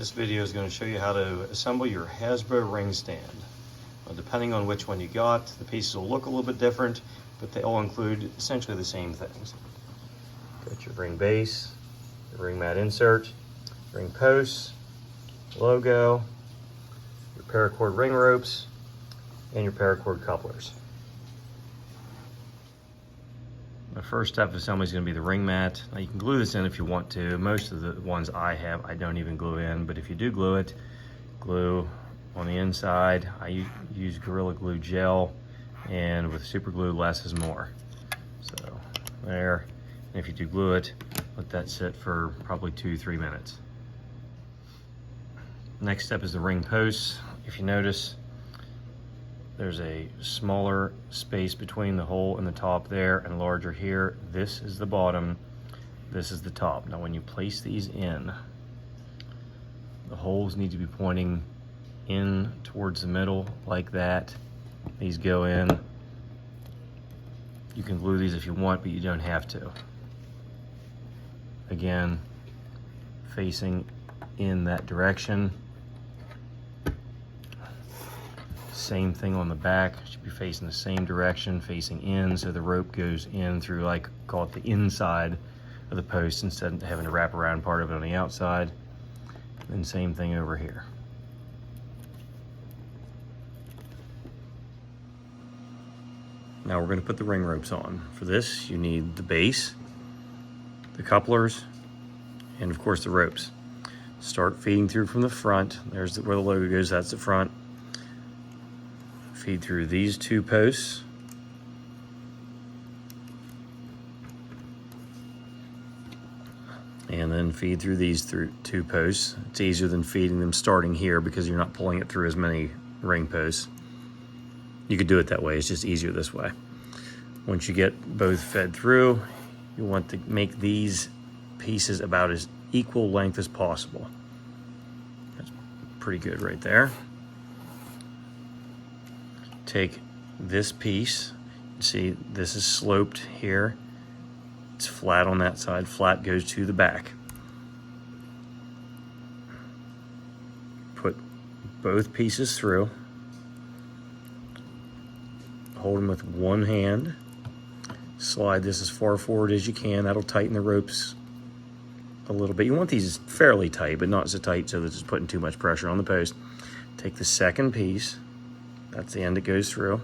This video is going to show you how to assemble your Hasbro ring stand. Depending on which one you got, the pieces will look a little bit different, but they all include essentially the same things. Got your ring base, your ring mat insert, ring posts, logo, your paracord ring ropes, and your paracord couplers. The first step of assembly is going to be the ring mat. Now you can glue this in if you want to. Most of the ones I have, I don't even glue in, but if you do glue it, glue on the inside. I use Gorilla Glue gel, and with super glue, less is more. So there, and if you do glue it, let that sit for probably 2-3 minutes. Next step is the ring posts. If you notice, there's a smaller space between the hole in the top there and larger here. This is the bottom, this is the top. Now when you place these in, the holes need to be pointing in towards the middle like that. These go in. You can glue these if you want, but you don't have to. Again, facing in that direction. Same thing on the back, should be facing the same direction, facing in, so the rope goes in through, like, call it the inside of the post instead of having to wrap around part of it on the outside. And same thing over here. Now we're going to put the ring ropes on. For this, you need the base, the couplers, and of course the ropes. Start feeding through from the front. There's where the logo goes, that's the front. Feed through these two posts. And then feed through these two posts. It's easier than feeding them starting here because you're not pulling it through as many ring posts. You could do it that way, it's just easier this way. Once you get both fed through, you want to make these pieces about as equal length as possible. That's pretty good right there. Take this piece, see this is sloped here, it's flat on that side, flat goes to the back. Put both pieces through, hold them with one hand, slide this as far forward as you can. That'll tighten the ropes a little bit. You want these fairly tight, but not so tight so that it's putting too much pressure on the post. Take the second piece, that's the end it goes through.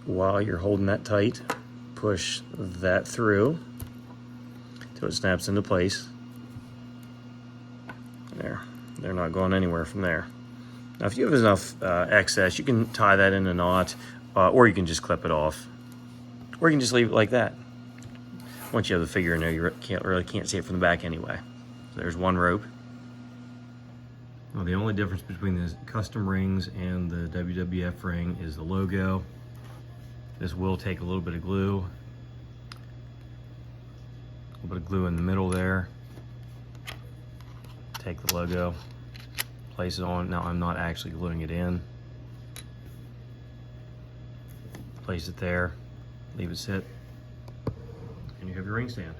While you're holding that tight, push that through till it snaps into place. There, they're not going anywhere from there. Now, if you have enough excess, you can tie that in a knot, or you can just clip it off, or you can just leave it like that. Once you have the figure in there, you really can't see it from the back anyway. So there's one rope. Well, the only difference between the custom rings and the WWF ring is the logo. This will take a little bit of glue. A little bit of glue in the middle there. Take the logo, place it on. Now I'm not actually gluing it in. Place it there, leave it sit, and you have your ring stand.